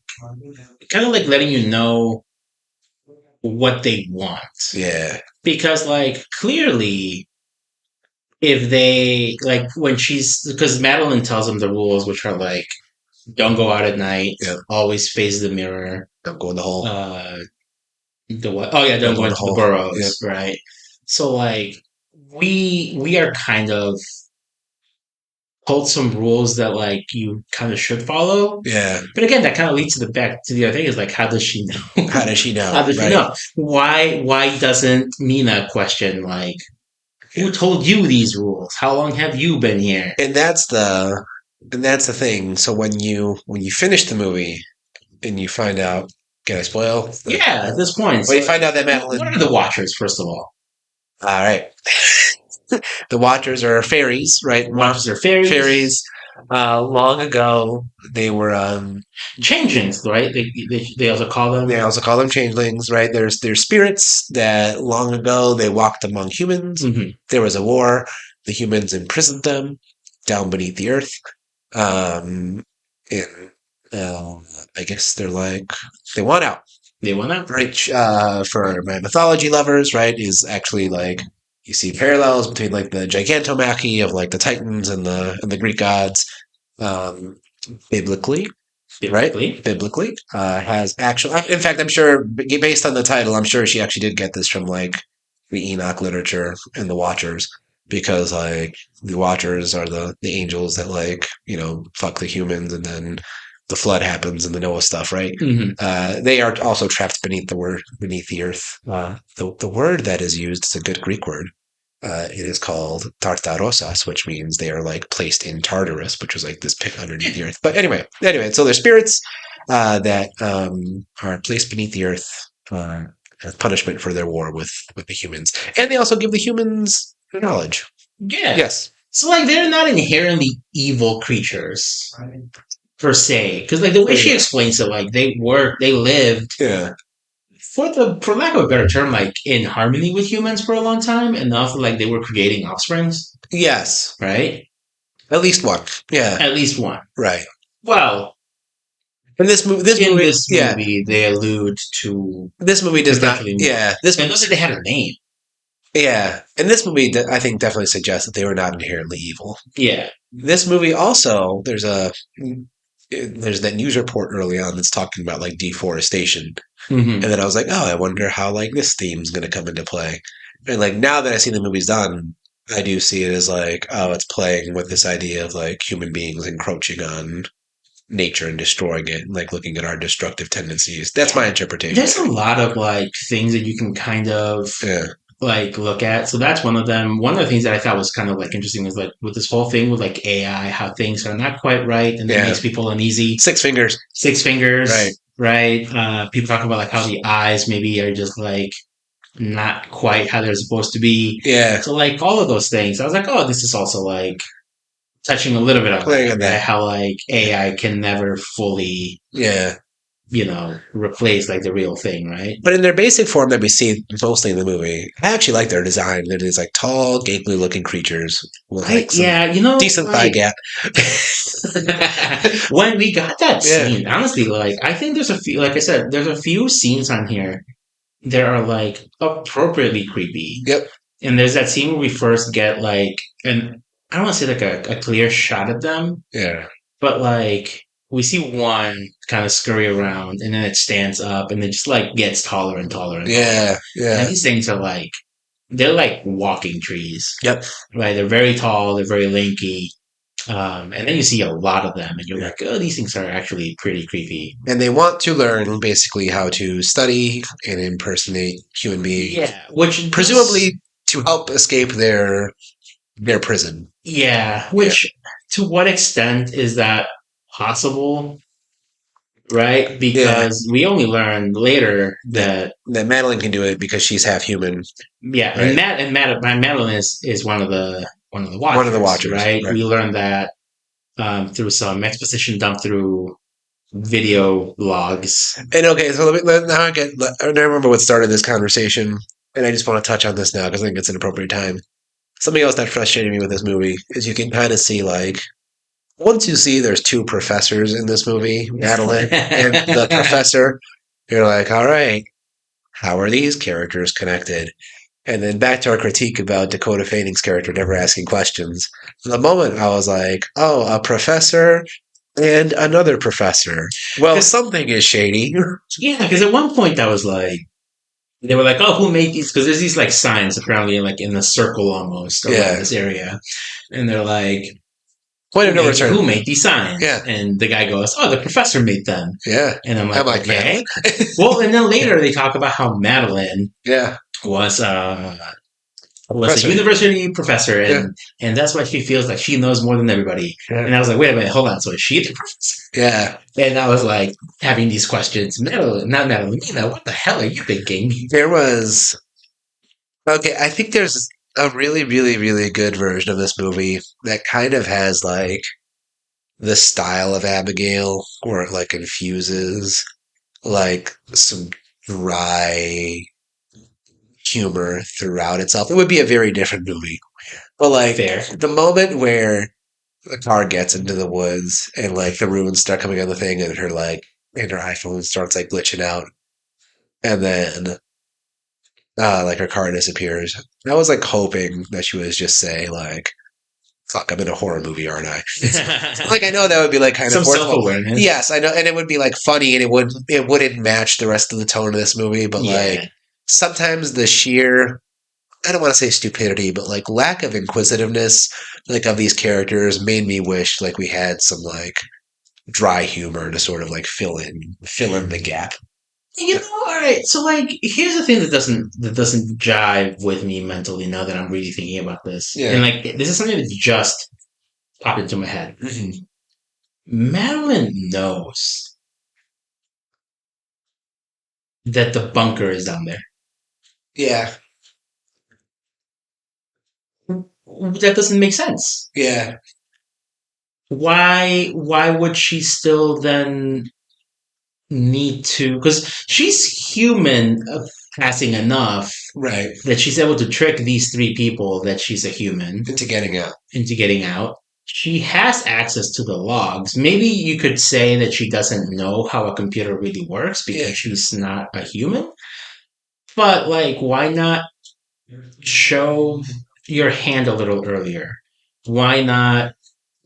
kind of like letting you know what they want. Yeah. Because like clearly if they like when she's because Madeline tells them the rules which are like don't go out at night, Yeah. always face the mirror. Don't go in the hole. The what? Oh yeah, don't go in the into the hole. burrows, right? So like we are kind of told some rules that like you kind of should follow. Yeah. But again, that kind of leads to the back to the other thing is like, how does she know? How does she know? How does she Right. know? Why doesn't Mina question like, who told you these rules? How long have you been here? And that's the thing. So when you finish the movie and you find out, can I spoil? Yeah, at this point. Well, you find out that Madeline. What are the Watchers, first of all? All right. The Watchers are fairies, right? Watchers are fairies. Fairies. Long ago, they were. Changelings, right? They also call them. They also call them changelings, right? There's spirits that long ago they walked among humans. Mm-hmm. There was a war. The humans imprisoned them down beneath the earth. And I guess they're like they want out. They want out, right? For my mythology lovers, right, is actually like you see parallels between like the gigantomachy of like the Titans and the Greek gods, um, biblically, right? Biblically has actual. In fact, I'm sure based on the title, I'm sure she actually did get this from like the Enoch literature and the Watchers. Because like the Watchers are the angels that like fuck the humans and then the flood happens and the Noah stuff, right? Mm-hmm. They are also trapped beneath the earth. The word that is used is a good Greek word. It is called Tartarosas, which means they are like placed in Tartarus, which was like this pit underneath the earth. But anyway, so they're spirits that are placed beneath the earth as punishment for their war with the humans, and they also give the humans knowledge. Yeah. Yes. So like they're not inherently evil creatures per se, because like the way she explains it, like they lived for lack of a better term, like in harmony with humans for a long time, enough like they were creating offsprings. Yes. Right. At least one. Yeah. At least one. Right. Well, in this movie, they allude to this movie does not. Yeah. This movie, they had a name. Yeah, and this movie, I think, definitely suggests that they were not inherently evil. Yeah. This movie also, there's that news report early on that's talking about like deforestation, mm-hmm. and then I was like, oh, I wonder how like this theme's going to come into play. And like now that I see the movie's done, I do see it as like, oh, it's playing with this idea of like human beings encroaching on nature and destroying it, and like looking at our destructive tendencies. That's my interpretation. There's a lot of like things that you can kind of Yeah. like look at. So that's one of them. One of the things that I thought was kind of like interesting was like with this whole thing with like AI, how things are not quite right, and it Yeah. makes people uneasy. Six fingers. Six fingers, Right. right? People talking about like how the eyes maybe are just like not quite how they're supposed to be. Yeah. So like all of those things, I was like, oh, this is also like touching a little bit on Playing that, on right? that. How like AI can never fully, Yeah. replace like the real thing, right? But in their basic form that we see mostly in the movie, I actually like their design. It is like tall, gangly looking creatures with Right? like some Yeah, decent thigh like gap. when we got that Yeah. scene, honestly, like I think there's a few, like I said, there's a few scenes on here that are like appropriately creepy. Yep. And there's that scene where we first get like, and I don't want to say like a clear shot of them, Yeah. but like we see one kind of scurry around and then it stands up and it just like gets taller and taller and taller. Yeah. And Yeah. these things are like, they're like walking trees, Yep. right? They're very tall, they're very lanky. And then you see a lot of them and you're Yeah. like, oh, these things are actually pretty creepy. And they want to learn basically how to study and impersonate human beings, Yeah, which presumably to help escape their prison. yeah, which to what extent is that possible? Right? Yeah. Because we only learned later That that that Madeline can do it because she's half human. yeah, Right. Madeline is one of the One of the watchers, watchers. right? Right. We learned that through some exposition dumped through video logs. And okay, so I remember what started this conversation, and I just want to touch on this now because I think it's an appropriate time. Something else that frustrated me with this movie is you can kind of see like once you see there's two professors in this movie, Madeline and the professor, you're like, all right, how are these characters connected? And then back to our critique about Dakota Fanning's character never asking questions. The moment I was like, oh, a professor and another professor. Well, something is shady. Yeah, because at one point I was like, they were like, "Oh, who made these?" Because there's these like signs apparently like in a circle almost around Yeah. this area, and they're like, Point of no return. "Who made these signs?" Yeah. And the guy goes, "Oh, the professor made them." Yeah. And I'm like, "Okay." man. Well, and then later they talk about how Madeline Yeah. was Professor. a university professor, and Yeah. and that's why she feels like she knows more than everybody. Yeah. And I was like, wait a minute, hold on. So is she the professor? Yeah. And I was like having these questions. Madeline, not Madeline, what the hell are you thinking? There was okay, I think there's a really, really, really good version of this movie that kind of has like the style of Abigail, where it like infuses like some dry humor throughout itself. It would be a very different movie. But like Fair. the moment where the car gets into the woods and like the ruins start coming on the thing and her iPhone starts like glitching out and then like her car disappears. I was like hoping that she was just say like, "Fuck, I'm in a horror movie, aren't I?" Like I know that would be like kind Some of forceful. self-awareness. Yes, I know, and it would be like funny, and it wouldn't match the rest of the tone of this movie. But like sometimes the sheer, I don't want to say stupidity, but like lack of inquisitiveness, like of these characters, made me wish like we had some like dry humor to sort of like fill in the gap. All right. So, like, here's the thing that doesn't jive with me mentally now that I'm really thinking about this, Yeah. and like, this is something that just popped into my head. Madeline knows that the bunker is down there. Yeah, That doesn't make sense. yeah, Why would she still then need to? Because she's human passing enough right. that she's able to trick these three people that she's a human Into getting out. into getting out. She has access to the logs. Maybe you could say that she doesn't know how a computer really works because Yeah. she's not a human. But like, why not show your hand a little earlier? Why not?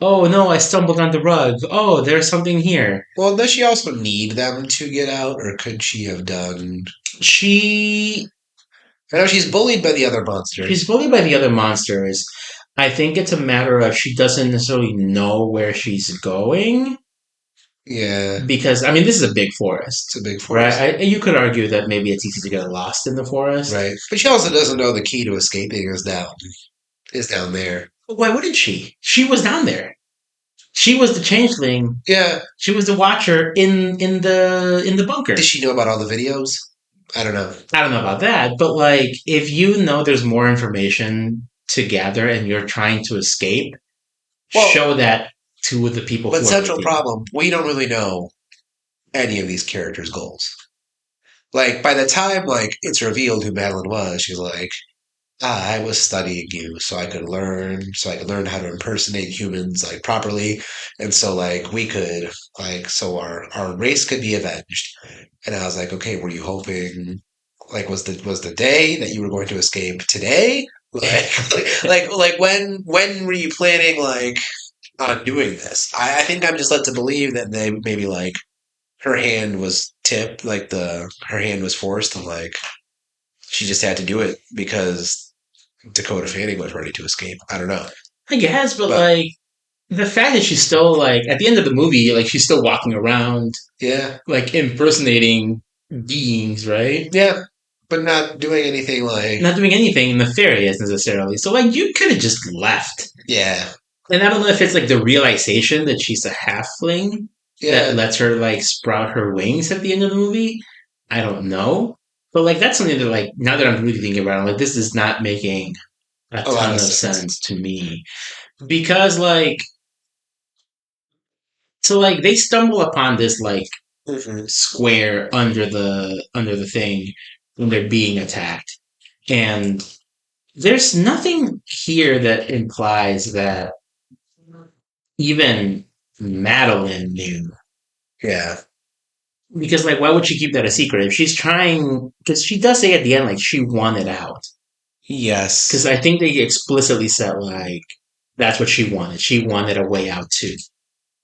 Oh no, I stumbled on the rug. Oh, there's something here. Well, does she also need them to get out, or could she have done? She I know she's bullied by the other monsters. She's bullied by the other monsters. I think it's a matter of she doesn't necessarily know where she's going Yeah, because I mean this is a big forest, it's a big right? force. You could argue that maybe it's easy to get lost in the forest. Right. But she also doesn't know the key to escaping is down there. But why wouldn't she? She was down there. She was the changeling. Yeah. She was the watcher in the bunker. Does she know about all the videos? I don't know. I don't know about that, but like if you know there's more information to gather and you're trying to escape, Well, show that to the people but who are central with you. problem, we don't really know any of these characters' goals. Like by the time like it's revealed who Madeline was, she's like, I was studying you so I could learn how to impersonate humans like properly. And so like we could like so our race could be avenged. And I was like, okay, were you hoping like was the day that you were going to escape today? Like when were you planning like on doing this? I think I'm just led to believe that they maybe like her hand was tipped, like the her hand was forced and like she just had to do it because Dakota Fanning was ready to escape. I don't know. I guess, but But like the fact that she's still like at the end of the movie, like she's still walking around, yeah. like impersonating beings, right? Yeah. But not doing anything like Not doing anything nefarious necessarily. So like you could have just left. yeah. And I don't know if it's like the realization that she's a halfling that Yeah. lets her like sprout her wings at the end of the movie. I don't know. But like that's something that like now that I'm really thinking about it, like this is not making a A lot ton of of sense. sense to me. Because like so like they stumble upon this like Hmm. square under the thing when they're being attacked. And there's nothing here that implies that even Madeline knew. Yeah. Because like why would she keep that a secret? If she's trying because she does say at the end like she wanted out. Because Yes. I think they explicitly said like that's what she wanted. She wanted a way out too.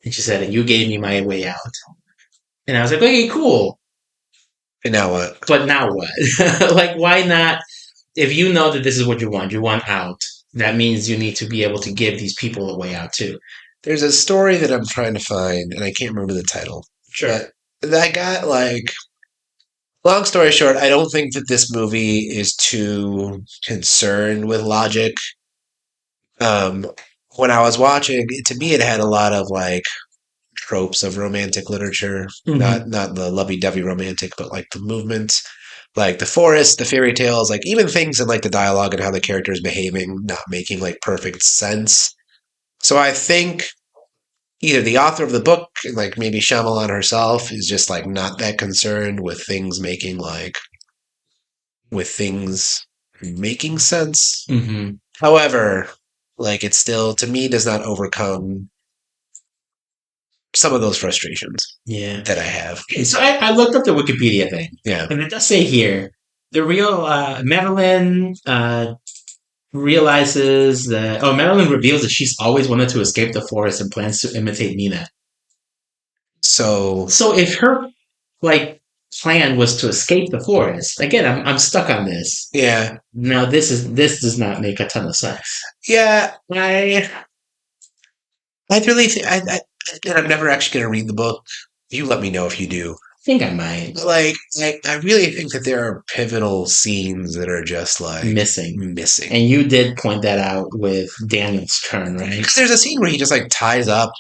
And she said, and you gave me my way out. And I was like, okay, cool. And now what? But now what? Like, why not? If you know that this is what you want out, that means you need to be able to give these people a way out too. There's a story that I'm trying to find, and I can't remember the title. Sure. But I got like long story short, I don't think that this movie is too concerned with logic. Um, when I was watching, to me, it had a lot of like tropes of romantic literature, Mm-hmm. not the lovey-dovey romantic, but like the movement, like the forest, the fairy tales, like even things in like the dialogue and how the character is behaving, not making like perfect sense. So I think either the author of the book, like maybe Shyamalan herself, is just like not that concerned with things making sense. Mm-hmm. However, like it still to me does not overcome some of those frustrations Yeah. that I have. Okay, so I looked up the Wikipedia thing, Yeah. and it does say here the real Madeline realizes that. Oh, Madeline reveals that she's always wanted to escape the forest and plans to imitate Nina. So So if her like plan was to escape the forest, again, I'm stuck on this. yeah, Now this does not make a ton of sense. yeah, I really think and I'm never actually going to read the book. You let me know if you do. I think I might Like, I really think that there are pivotal scenes that are just like missing. missing. And you did point that out with Daniel's turn, right? Because there's a scene where he just like ties up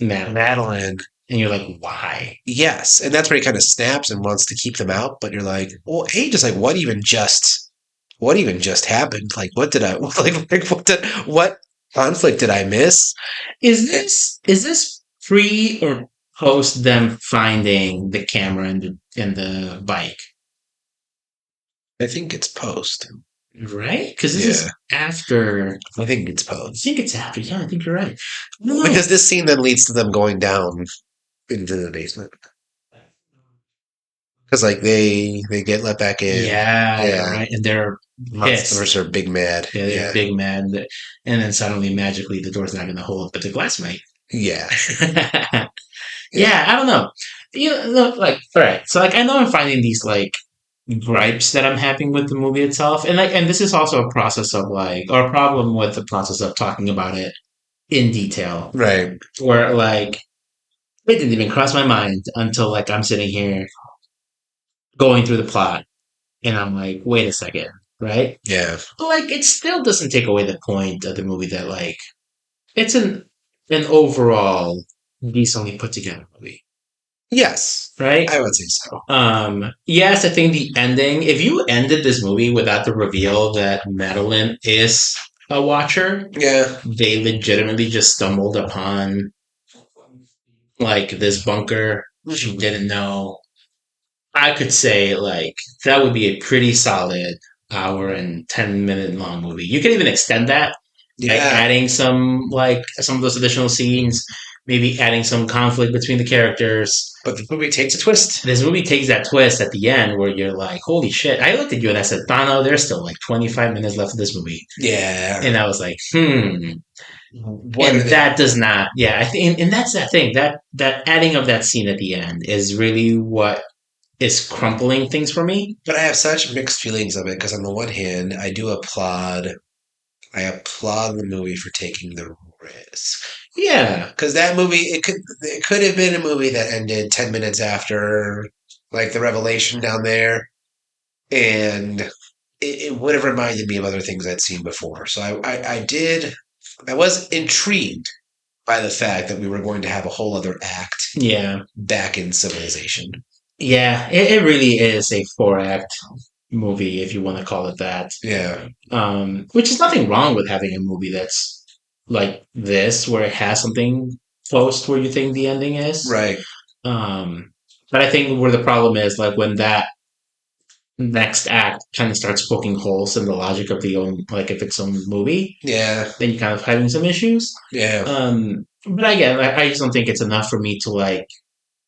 Madeline. Madeline. And you're like, why? Yes, and that's where he kind of snaps and wants to keep them out. But you're like, well, hey, just like what even just happened? Like, what did I what conflict did I miss? Is this pre or post them finding the camera and the bike? I think it's post. Right? Because this Yeah, is after. I think it's I post think it's after. Yeah, I think you're right. No, because this scene then leads to them going down into the basement because like they get let back in. yeah, you're Yeah, right. And they're monsters pissed. are big mad. Yeah, they're Yeah, big mad. And then suddenly, magically, the door's not going to hold, but the glass might. yeah, yeah. Yeah, I don't know. You know, like, all right. So, like, I know I'm finding these, like, gripes that I'm having with the movie itself, and this is also a process of or a problem with the process of talking about it in detail, Right. where it didn't even cross my mind until I'm sitting here going through the plot, and I'm like, wait a second, right? Yeah. But it still doesn't take away the point of the movie that it's an overall decently put together movie, Yes. right? I would say so. Yes, I think the ending, if you ended this movie without the reveal that Madeline is a watcher, Yeah. they legitimately just stumbled upon this bunker she Mhm. didn't know. I could say that would be a pretty solid hour and 10-minute long movie. You can even extend that by Yeah. adding some of those additional scenes, maybe adding some conflict between the characters. But the movie takes a twist. This movie takes that twist at the end where you're like, holy shit. I looked at you and I said, Thano, there's still 25 minutes left of this movie. Yeah. And I was like, hmm. What are And they? that does not, yeah, I think, and that's that thing. That adding of that scene at the end is really what is crumpling things for me. But I have such mixed feelings of it because on the one hand, I do applaud. I applaud the movie for taking the risk. Yeah, Because that movie, it could have been a movie that ended 10 minutes after like the revelation down there, and it would have reminded me of other things I'd seen before. So I was intrigued by the fact that we were going to have a whole other act yeah, back in civilization. yeah. It really is a 4 act movie, if you want to call it that. Yeah. Which is nothing wrong with having a movie that's like this, where it has something close to where you think the ending is. Right. Um, but I think where the problem is, when that next act kind of starts poking holes in the logic of the own, if its own movie, Yeah. then you're kind of having some issues. Yeah. But again, I just don't think it's enough for me to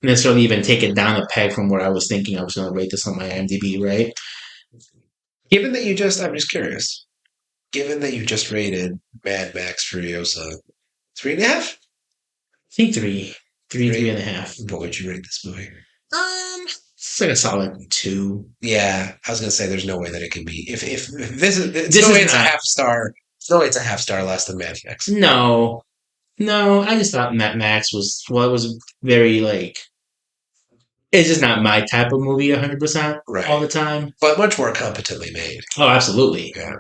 necessarily even take it down a peg from where I was thinking I was going to rate this on my IMDb, right? I'm just curious. Given that you just rated Mad Max Furiosa 3.5, I think three three, and a half. what would you rate this movie? It's like a solid 2. Yeah, I was gonna say there's no way that it can be. If this is, it's This no way is it's a not. half star. It's no way it's a half star less than Mad Max. No, no. I just thought Matt Max was it was very it's just not my type of movie 100% all Right, the time. but much more competently made. Oh, absolutely. Yeah,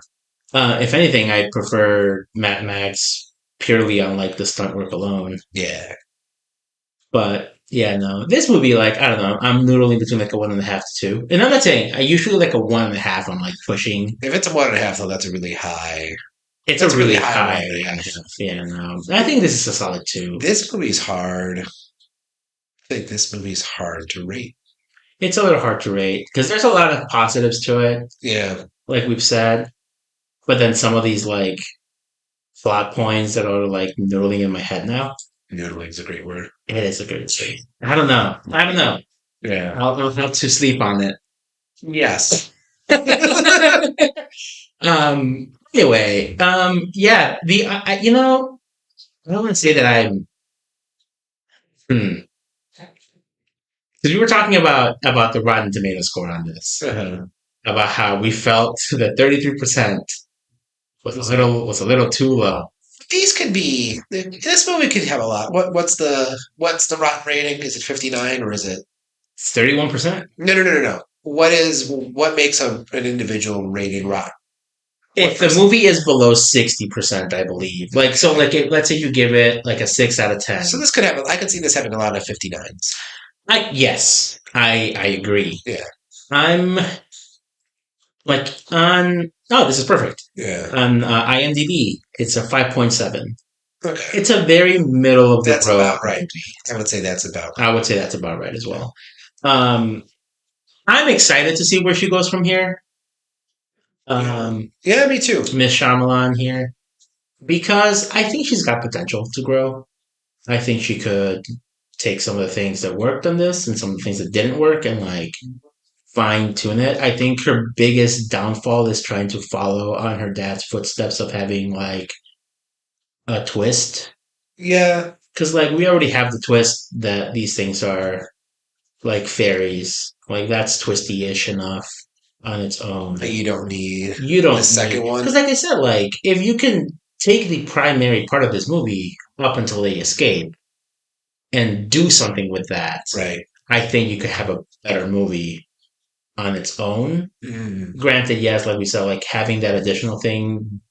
If anything, I prefer Matt Max purely on the stunt work alone. yeah. But yeah, no, this movie, I don't know, I'm noodling between a 1.5 to 2. And I'm not saying I usually like a 1.5. I'm pushing. If it's a 1.5, though, that's a really high. It's a That's a really really high high. 1.5. Yeah, no, I think this is a solid 2. This movie's hard. I think this movie's hard to rate. It's a little hard to rate because there's a lot of positives to it, Yeah, like we've said. But then some of these plot points that are noodling in my head now. noodling's a great word. It is a good thing. I don't know. I don't know. Yeah. I'll have to sleep on it. Yes. Anyway, yeah, I don't want to say that I'm, because we were talking about the Rotten Tomato score on this, Uh-huh. about how we felt that 33% was a little too low. These could be. This movie could have a lot. What's the rotten rating? Is it 59 or is it? It's 31%. No, no, no, no, no. What makes an individual rating rotten? What If the percent? movie is below 60%, I believe. Let's say you give it a 6 out of 10. So this could have. I could see this having a lot of 59s. Yes, I agree. Yeah, I'm on. Oh, this is perfect. yeah. On IMDb, it's a 5.7. Okay, It's a very middle of the that's road about right. movie. I would say that's about. I would say that's about right as well. Um, I'm excited to see where she goes from here. Yeah, me too. Miss Shyamalan here, because I think she's got potential to grow. I think she could take some of the things that worked on this and some of the things that didn't work and fine tune it. I think her biggest downfall is trying to follow on her dad's footsteps of having a twist. Yeah, Because we already have the twist that these things are like fairies. That's twisty ish enough. on its own. That you don't need You don't the second one. because, like I said, like if you can take the primary part of this movie up until they escape and do something with that, Right. I think you could have a better movie on its own. Mm. Granted, yes, like we said, like having that additional thing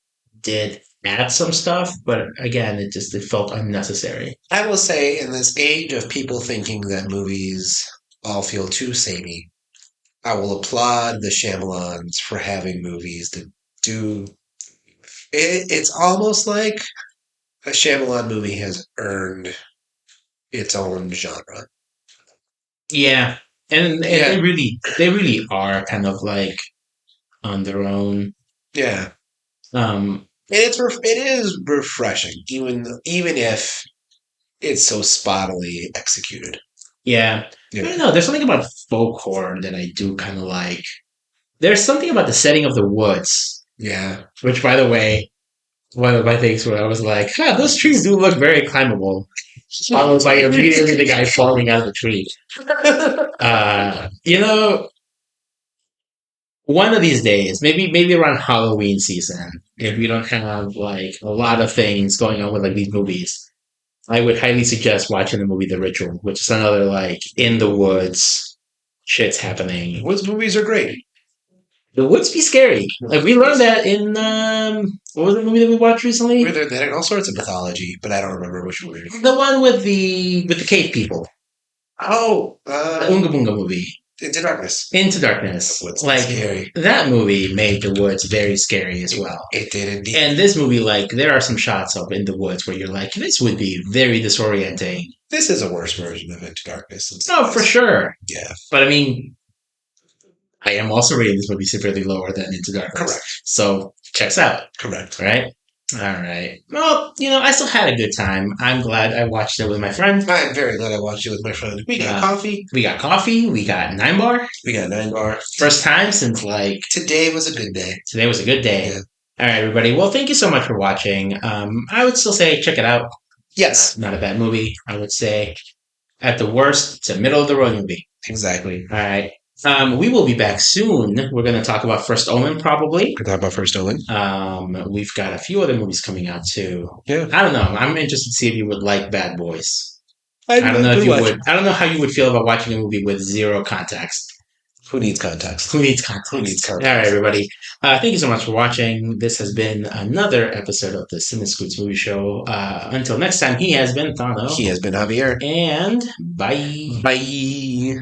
did add some stuff, but again, it felt unnecessary. I will say, in this age of people thinking that movies all feel too samey, I will applaud the Shyamalans for having movies that do. It's almost like a Shyamalan movie has earned its own genre. Yeah, and Yeah, they really are kind of like on their own. yeah, Um, and it is refreshing, even if it's so spottily executed. yeah, I Yeah, don't know. There's something about folk horror that I do kind of like. There's something about the setting of the woods, yeah. which, by the way, one of my things where I was like, "Huh, those trees do look very climbable." Followed by immediately the guy falling out of the tree. You know, one of these days, maybe around Halloween season, if we don't have like a lot of things going on with like these movies, I would highly suggest watching the movie The Ritual, which is another like in the woods, shit's happening. Woods movies are great. The woods be scary. Like we learned that in what was the movie that we watched recently? They had all sorts of mythology, but I don't remember which movie. The one with the cave people. Oh, The Oonga Boonga movie. Into Darkness. Into Darkness. Woods Like scary. that movie made the woods very scary as well. It did indeed. And this movie, like, there are some shots of in the woods where you're like, this would be very disorienting. This is a worse version of Into Darkness. Oh, for sure. Yeah. But I mean, I am also rating this movie severely lower than Into Darkness. Correct. So checks out. Correct. Right? All right. Well, I still had a good time. I'm glad I watched it with my friend. I'm very glad I watched it with my friend. We got coffee. We got coffee. We got 9 bar. We got 9 bar. First time since like today was a good day. Today was a good day. Yeah. All right, everybody. Well, thank you so much for watching. I would still say check it out. Yes. Not a bad movie. I would say at the worst, it's a middle of the road movie. Exactly. All right. We will be back soon. We're going to talk about First Omen, probably. We're talking about First Omen. We've got a few other movies coming out too. Yeah. I don't know. I'm interested to see if you would like Bad Boys. I don't know if you would. I don't know how you would feel about watching a movie with zero context. Who needs context? Who needs context? Who needs context? All right, everybody. Thank you so much for watching. This has been another episode of the Cine-Scoots Movie Show. Until next time, he has been Thano. He has been Javier. And bye. Bye.